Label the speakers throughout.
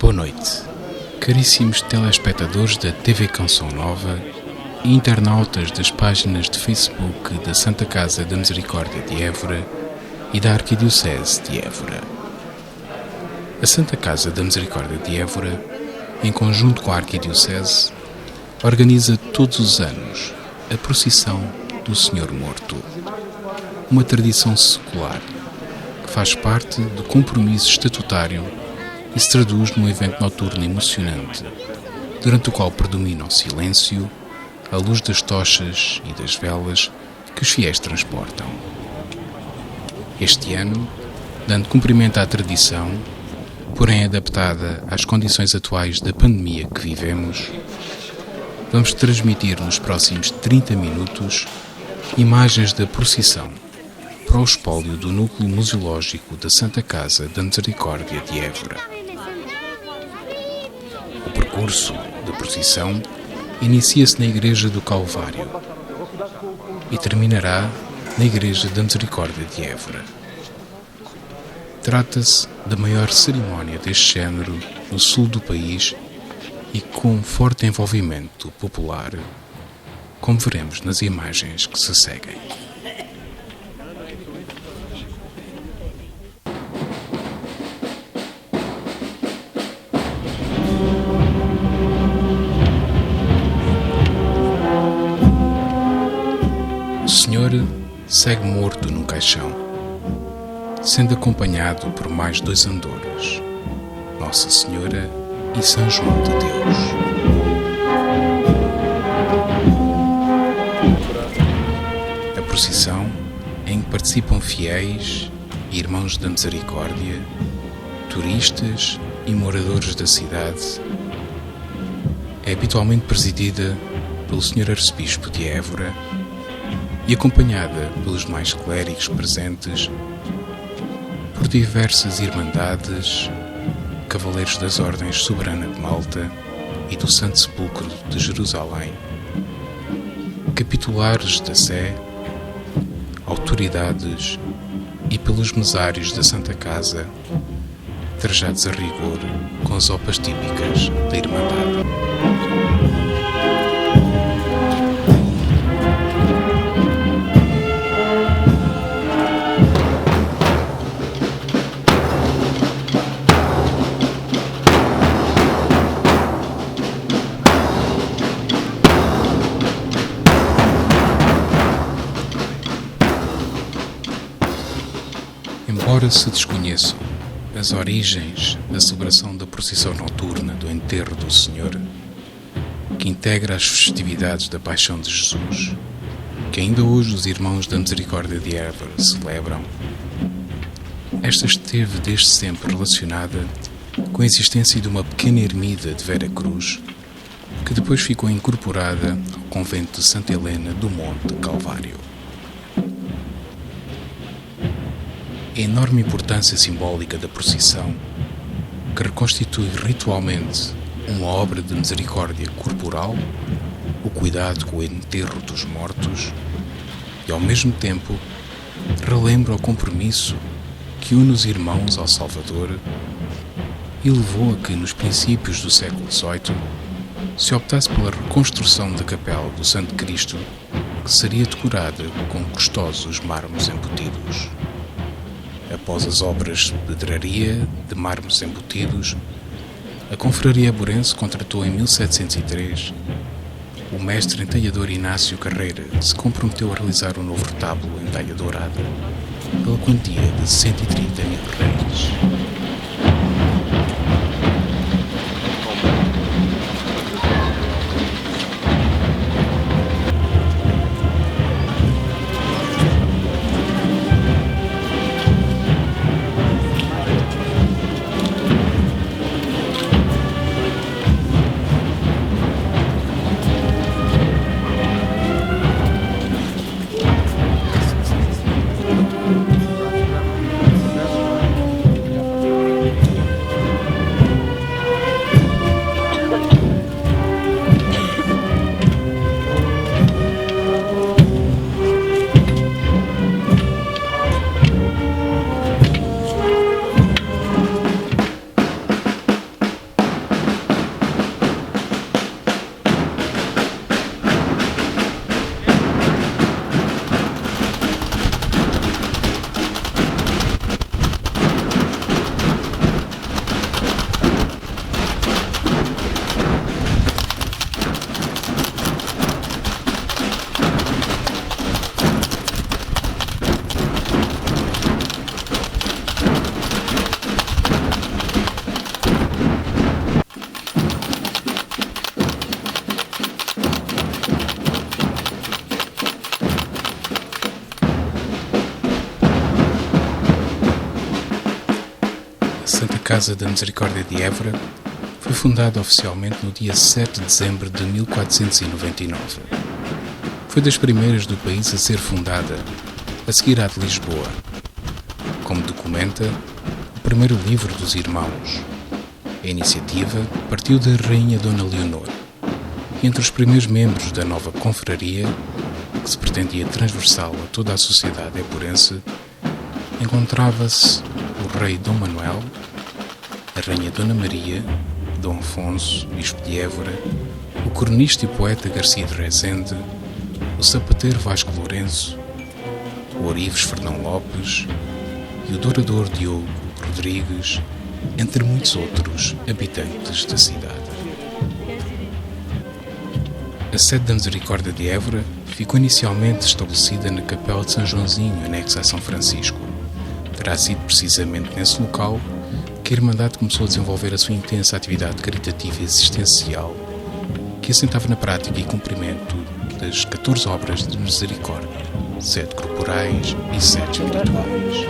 Speaker 1: Boa noite, caríssimos telespectadores da TV Canção Nova e internautas das páginas de Facebook da Santa Casa da Misericórdia de Évora e da Arquidiocese de Évora. A Santa Casa da Misericórdia de Évora, em conjunto com a Arquidiocese, organiza todos os anos a procissão do Senhor Morto, uma tradição secular que faz parte do compromisso estatutário e se traduz num evento noturno emocionante, durante o qual predomina o silêncio, a luz das tochas e das velas que os fiéis transportam. Este ano, dando cumprimento à tradição, porém adaptada às condições atuais da pandemia que vivemos, vamos transmitir nos próximos 30 minutos imagens da procissão para o espólio do núcleo museológico da Santa Casa da Misericórdia de Évora. O percurso da procissão inicia-se na Igreja do Calvário e terminará na Igreja da Misericórdia de Évora. Trata-se da maior cerimónia deste género no sul do país e com forte envolvimento popular, como veremos nas imagens que se seguem. O Senhor segue morto num caixão, sendo acompanhado por mais 2 andores, Nossa Senhora e São João de Deus. A procissão, em que participam fiéis e irmãos da Misericórdia, turistas e moradores da cidade, é habitualmente presidida pelo Sr. Arcebispo de Évora e acompanhada pelos mais clérigos presentes, por diversas irmandades, Cavaleiros das Ordens Soberana de Malta e do Santo Sepulcro de Jerusalém, capitulares da Sé, autoridades e pelos mesários da Santa Casa, trajados a rigor com as opas típicas da Irmandade. Embora se desconheçam as origens da celebração da procissão noturna do enterro do Senhor, que integra as festividades da Paixão de Jesus, que ainda hoje os Irmãos da Misericórdia de Évora celebram, esta esteve desde sempre relacionada com a existência de uma pequena ermida de Vera Cruz, que depois ficou incorporada ao convento de Santa Helena do Monte Calvário. A enorme importância simbólica da procissão, que reconstitui ritualmente uma obra de misericórdia corporal, o cuidado com o enterro dos mortos, e ao mesmo tempo relembra o compromisso que une os irmãos ao Salvador e levou a que, nos princípios do século XVIII, se optasse pela reconstrução da capela do Santo Cristo, que seria decorada com custosos mármores embutidos. Após as obras de pedraria de mármores embutidos, a Confraria Aborense contratou em 1703 o mestre entalhador Inácio Carreira, que se comprometeu a realizar um novo retábulo em talha dourada, pela quantia de 130 mil réis. Casa da Misericórdia de Évora foi fundada oficialmente no dia 7 de dezembro de 1499. Foi das primeiras do país a ser fundada, a seguir à de Lisboa. Como documenta o primeiro livro dos Irmãos, a iniciativa partiu da Rainha Dona Leonor. E entre os primeiros membros da nova confraria, que se pretendia transversal a toda a sociedade eporense, encontrava-se o rei Dom Manuel, a rainha Dona Maria, Dom Afonso, bispo de Évora, o cronista e poeta Garcia de Rezende, o sapateiro Vasco Lourenço, o Orives Fernão Lopes e o dourador Diogo Rodrigues, entre muitos outros habitantes da cidade. A sede da Misericórdia de Évora ficou inicialmente estabelecida na Capela de São Joãozinho, anexa a São Francisco. Terá sido precisamente nesse local que a Irmandade começou a desenvolver a sua intensa atividade caritativa e existencial, que assentava na prática e cumprimento das 14 obras de misericórdia, 7 corporais e 7 espirituais.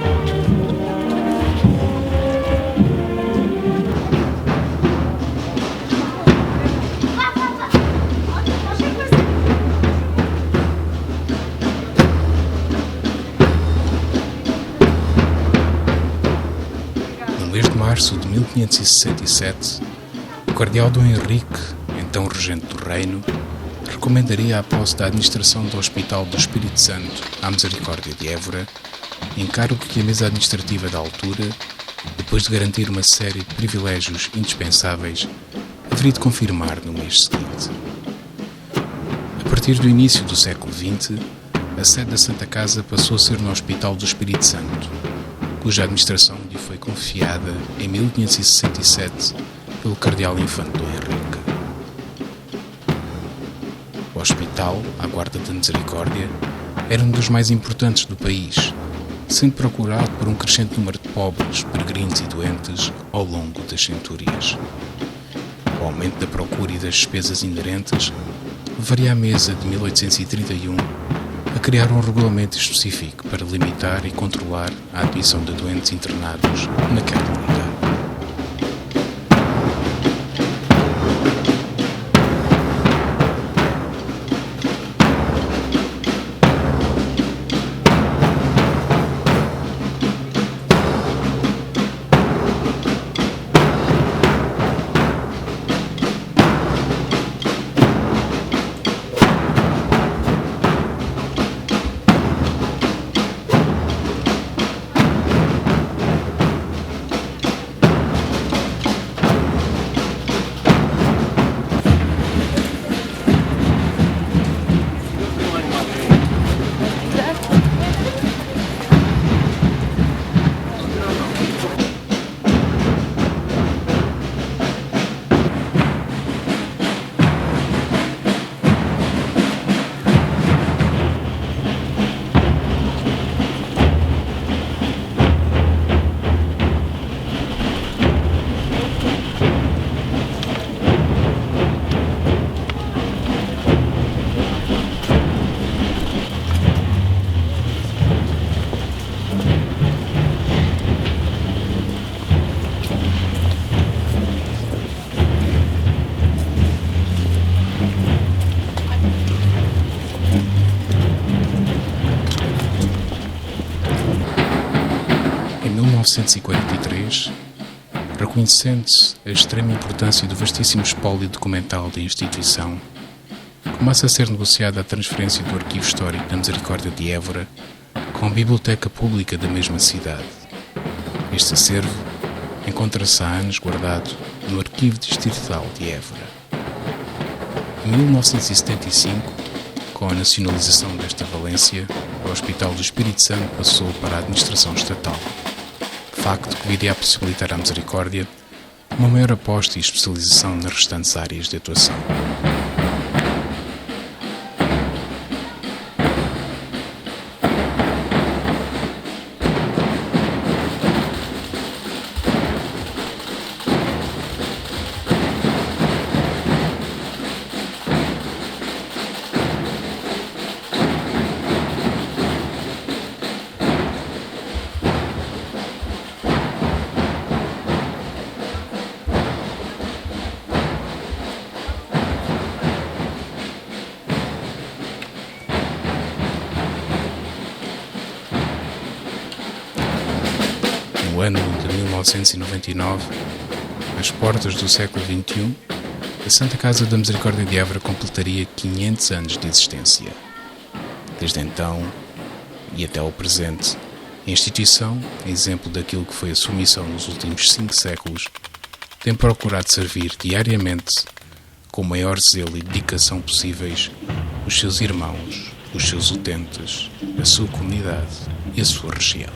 Speaker 1: No mês de março de 1567, o cardeal Dom Henrique, então regente do reino, recomendaria a posse da administração do Hospital do Espírito Santo à Misericórdia de Évora, encargo que a mesa administrativa da altura, depois de garantir uma série de privilégios indispensáveis, haveria de confirmar no mês seguinte. A partir do início do século XX, a sede da Santa Casa passou a ser no Hospital do Espírito Santo, cuja administração lhe foi confiada em 1567 pelo cardeal infante Dom Henrique. O hospital, à Guarda da Misericórdia, era um dos mais importantes do país, sendo procurado por um crescente número de pobres, peregrinos e doentes ao longo das centúrias. O aumento da procura e das despesas inerentes levaria à mesa de 1831 a criar um regulamento específico para limitar e controlar a admissão de doentes internados naquela unidade. Em 1943, reconhecendo-se a extrema importância do vastíssimo espólio documental da instituição, começa a ser negociada a transferência do Arquivo Histórico da Misericórdia de Évora com a Biblioteca Pública da mesma cidade. Este acervo encontra-se há anos guardado no Arquivo Distrital de Évora. Em 1975, com a nacionalização desta valência, o Hospital do Espírito Santo passou para a administração estatal, facto que viria a possibilitar à Misericórdia uma maior aposta e especialização nas restantes áreas de atuação. No ano de 1999, às portas do século XXI, a Santa Casa da Misericórdia de Évora completaria 500 anos de existência. Desde então, e até ao presente, a instituição, exemplo daquilo que foi a sua missão nos últimos 5 séculos, tem procurado servir diariamente, com o maior zelo e dedicação possíveis, os seus irmãos, os seus utentes, a sua comunidade e a sua região.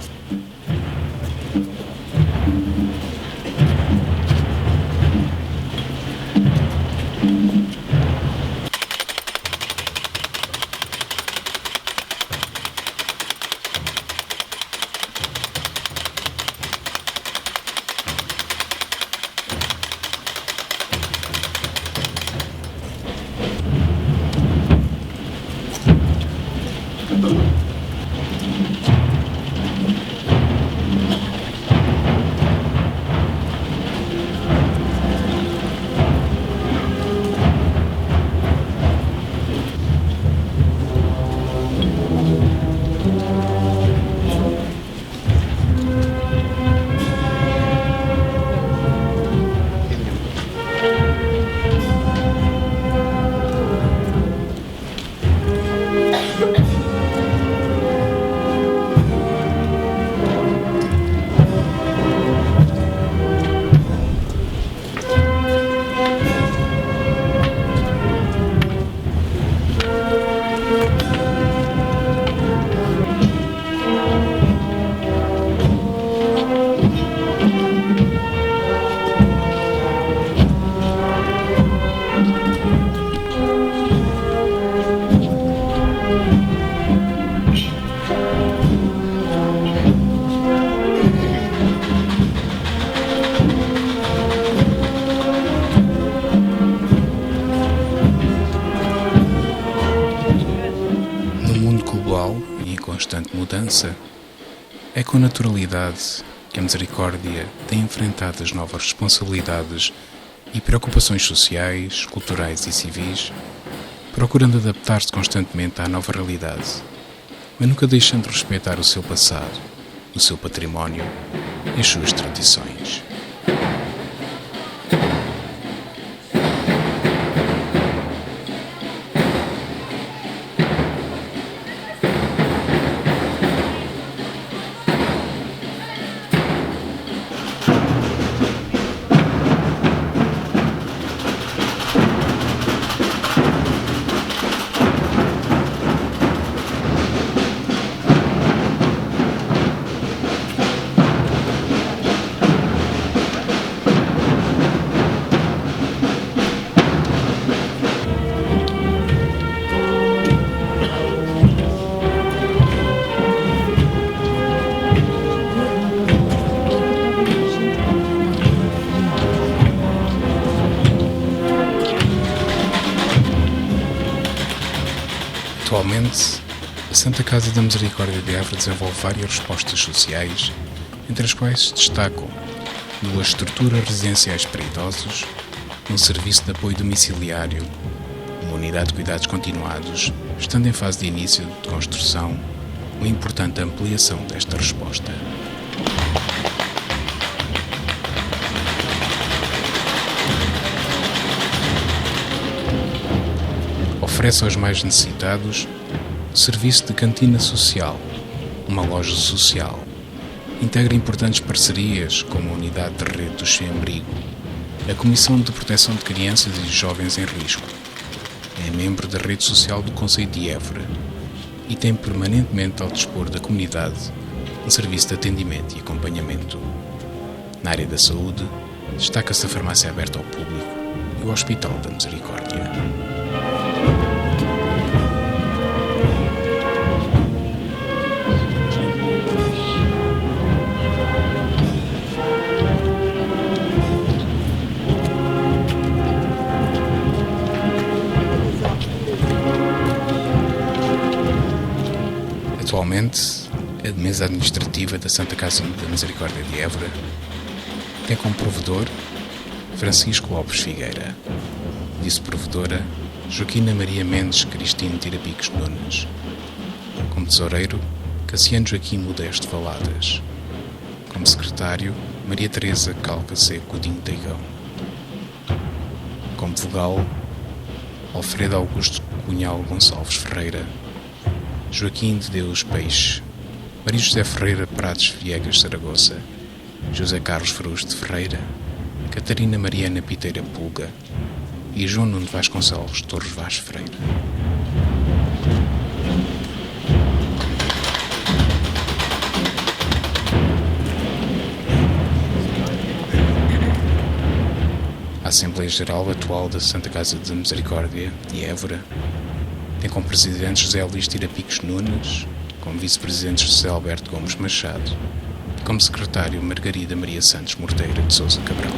Speaker 1: E em constante mudança, é com naturalidade que a Misericórdia tem enfrentado as novas responsabilidades e preocupações sociais, culturais e civis, procurando adaptar-se constantemente à nova realidade, mas nunca deixando de respeitar o seu passado, o seu património e as suas tradições. Atualmente, a Santa Casa da Misericórdia de Évora desenvolve várias respostas sociais, entre as quais se destacam 2 estruturas residenciais para idosos, um serviço de apoio domiciliário, uma unidade de cuidados continuados, estando em fase de início de construção, uma importante ampliação desta resposta. Oferece aos mais necessitados o serviço de cantina social, uma loja social. Integra importantes parcerias como a Unidade de Rede do Sem Abrigo, a Comissão de Proteção de Crianças e Jovens em Risco. É membro da Rede Social do Concelho de Évora e tem permanentemente ao dispor da comunidade um serviço de atendimento e acompanhamento. Na área da saúde, destaca-se a farmácia aberta ao público e o Hospital da Misericórdia. Atualmente, a mesa administrativa da Santa Casa da Misericórdia de Évora tem como provedor Francisco Lopes Figueira, vice-provedora Joaquina Maria Mendes Cristino Tirapicos Nunes, como tesoureiro Cassiano Joaquim Modesto Valadas, como como secretário, Maria Teresa Calcacé Coutinho Teigão. Como vogal, Alfredo Augusto Cunhal Gonçalves Ferreira, Joaquim de Deus Peixe, Maria José Ferreira Prates Viegas Saragossa, José Carlos Frus de Ferreira, Catarina Mariana Piteira Pulga e João Nuno Vasconcelos Torres Vaz Freire. A Assembleia Geral atual da Santa Casa de Misericórdia de Évora tem como presidente José Luís Tirapicos Nunes, como vice-presidente José Alberto Gomes Machado e como secretário Margarida Maria Santos Morteira de Sousa Cabral.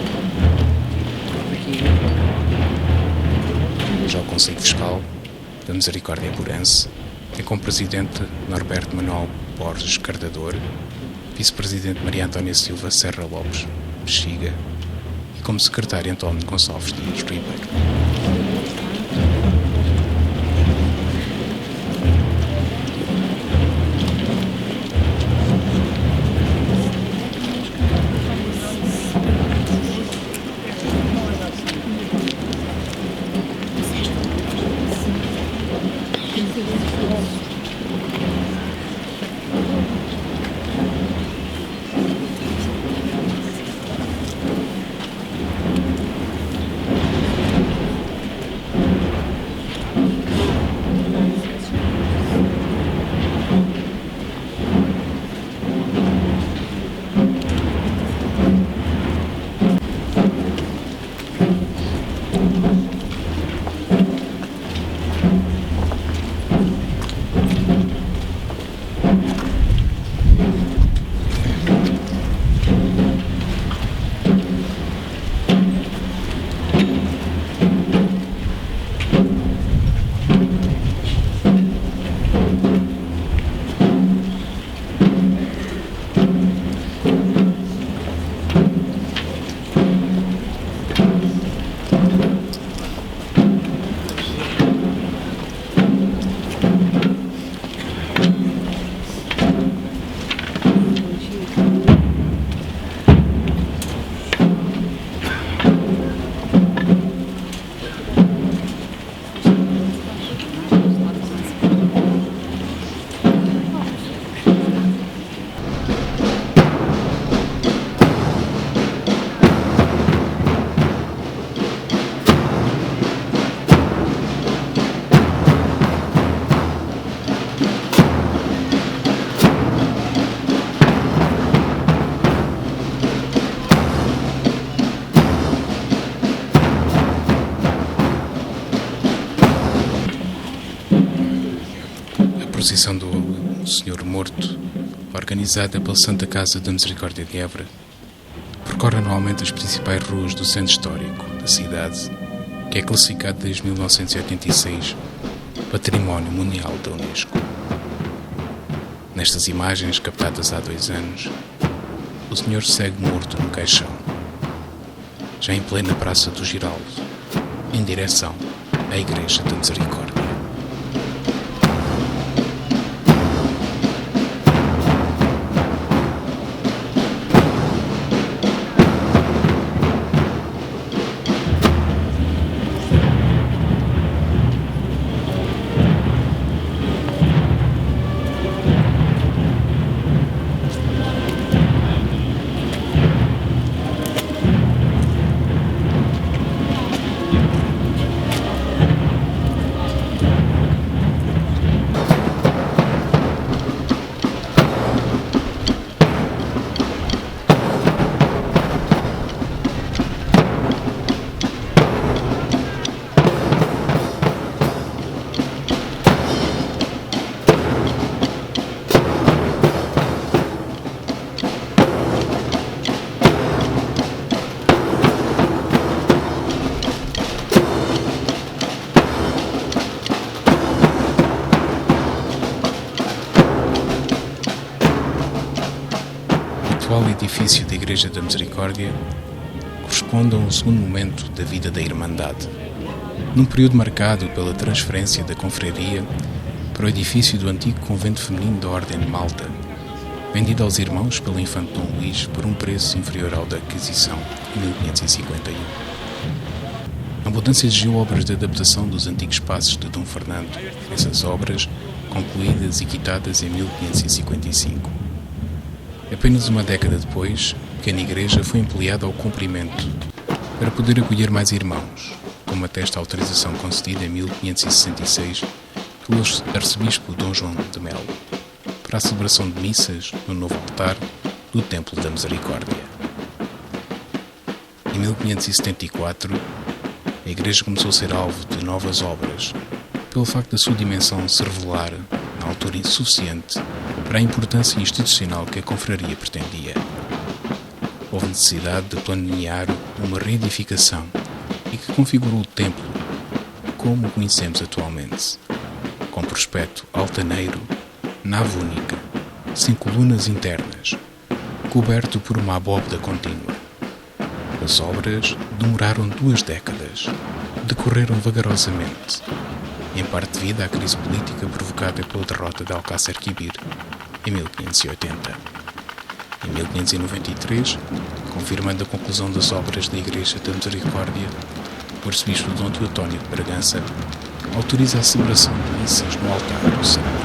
Speaker 1: Já o Conselho Fiscal da Misericórdia Burense tem como presidente Norberto Manuel Borges Cardador, vice-presidente Maria Antónia Silva Serra Lopes Bexiga e como secretário António Gonçalves Dias Ribeiro. A procissão do Senhor Morto, organizada pela Santa Casa da Misericórdia de Évora, percorre anualmente as principais ruas do centro histórico da cidade, que é classificado desde 1986 Património Mundial da Unesco. Nestas imagens, captadas há 2 anos, o Senhor segue morto no caixão, já em plena Praça do Giraldo, em direção à Igreja da Misericórdia. O atual edifício da Igreja da Misericórdia corresponde a um segundo momento da vida da Irmandade, num período marcado pela transferência da confraria para o edifício do antigo convento feminino da Ordem de Malta, vendida aos irmãos pelo infante Dom Luís por um preço inferior ao da aquisição, em 1551. A mudança exigiu obras de adaptação dos antigos passos de Dom Fernando, essas obras concluídas e quitadas em 1555. Apenas uma década depois, a pequena igreja foi ampliada ao comprimento para poder acolher mais irmãos, como atesta a autorização concedida em 1566 pelo arcebispo Dom João de Melo, para a celebração de missas no novo altar do Templo da Misericórdia. Em 1574, a igreja começou a ser alvo de novas obras, pelo facto da sua dimensão se revelar, na altura, insuficiente para a importância institucional que a confraria pretendia. Houve necessidade de planear uma reedificação e que configurou o templo como o conhecemos atualmente, com prospecto altaneiro, nave única, sem colunas internas, coberto por uma abóbada contínua. As obras demoraram 2 décadas, decorreram vagarosamente, em parte devido à crise política provocada pela derrota de Alcácer Quibir, em 1580. Em 1593, confirmando a conclusão das obras da Igreja da Misericórdia, o arcebispo Dom Teotónio de Bragança autoriza a celebração de missas no altar do santo.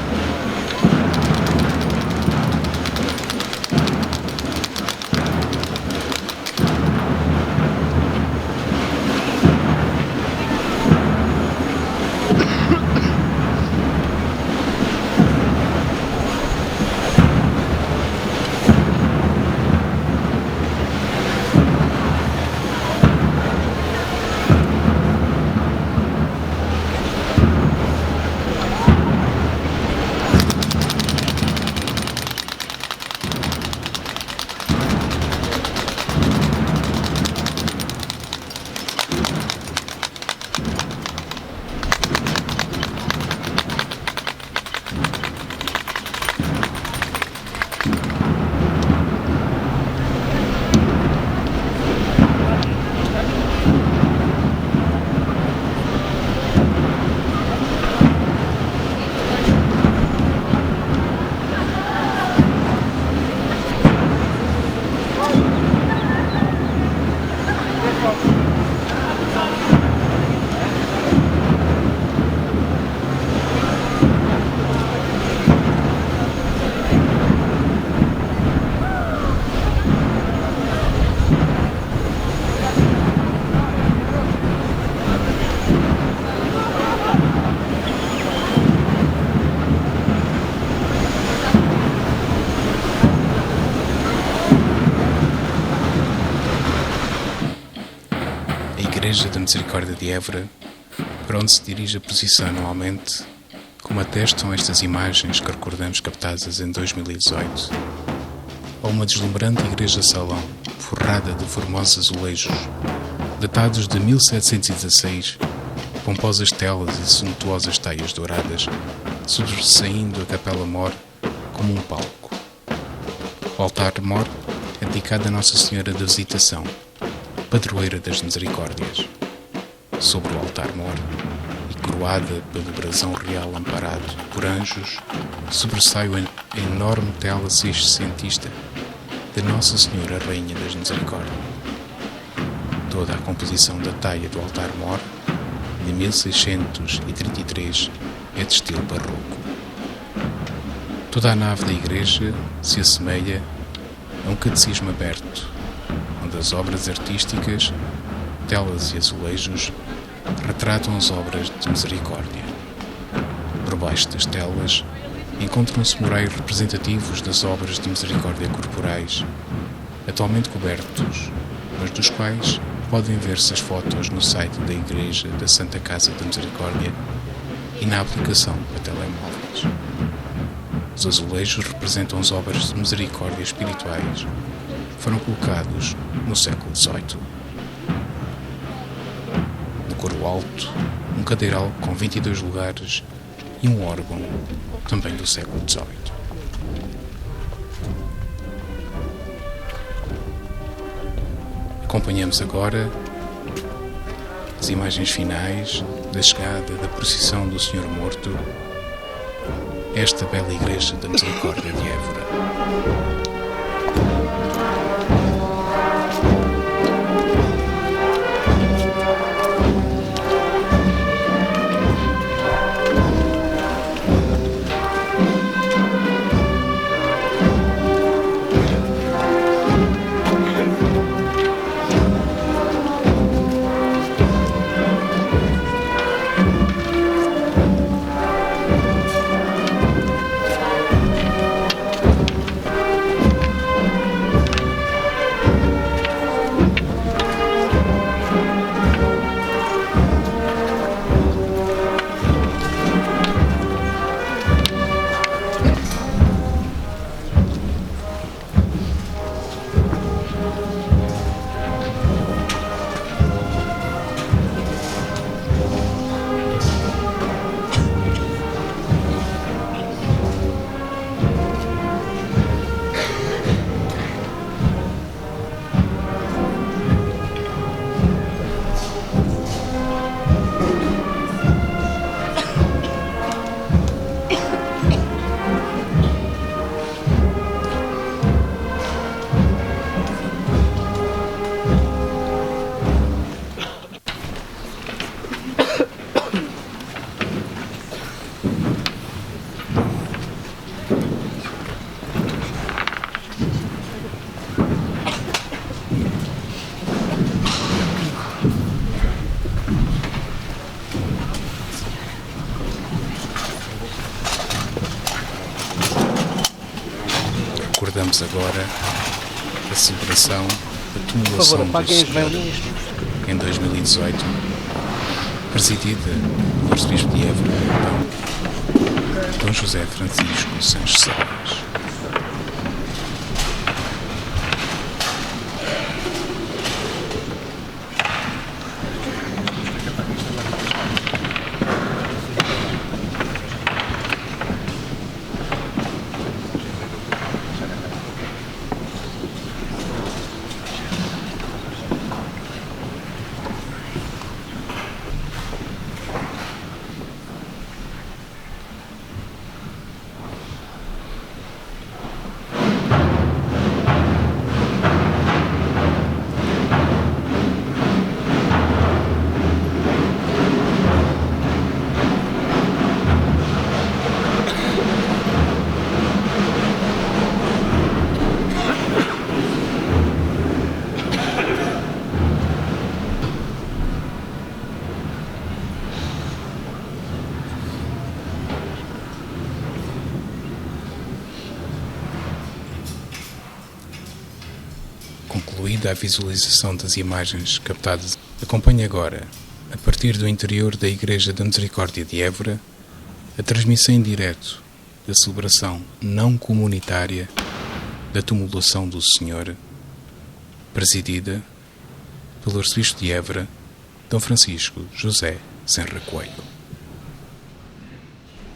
Speaker 1: Igreja da Misericórdia de Évora, para onde se dirige a procissão anualmente, como atestam estas imagens que recordamos captadas em 2018, a uma deslumbrante igreja-salão forrada de formosos azulejos, datados de 1716, pomposas telas e suntuosas taias douradas, sobressaindo a capela-mor como um palco. O altar-mor é dedicado a Nossa Senhora da Visitação, padroeira das Misericórdias. Sobre o altar-mor, e coroada pelo brasão real amparado por anjos, sobressai a enorme tela sexcentista de Nossa Senhora Rainha das Misericórdias. Toda a composição da taia do altar-mor, de 1633, é de estilo barroco. Toda a nave da igreja se assemelha a um catecismo aberto, onde as obras artísticas, telas e azulejos retratam as obras de misericórdia. Por baixo das telas encontram-se murais representativos das obras de misericórdia corporais, atualmente cobertos, mas dos quais podem ver-se as fotos no site da Igreja da Santa Casa da Misericórdia e na aplicação para telemóveis. Os azulejos representam as obras de misericórdia espirituais que foram colocados no século XVIII. No coro alto, um cadeiral com 22 lugares e um órgão, também do século XVIII. Acompanhamos agora as imagens finais da chegada da procissão do Senhor Morto a esta bela Igreja da Misericórdia de Évora. Recordamos agora a celebração da tumulação do Senhor em 2018, presidida pelo arcebispo de Évora, Dom José Francisco Sanches Salles. Concluída a visualização das imagens captadas, acompanhe agora, a partir do interior da Igreja da Misericórdia de Évora, a transmissão em direto da celebração não comunitária da tumulação do Senhor, presidida pelo arcebispo de Évora, Dom Francisco José Senra Coelho.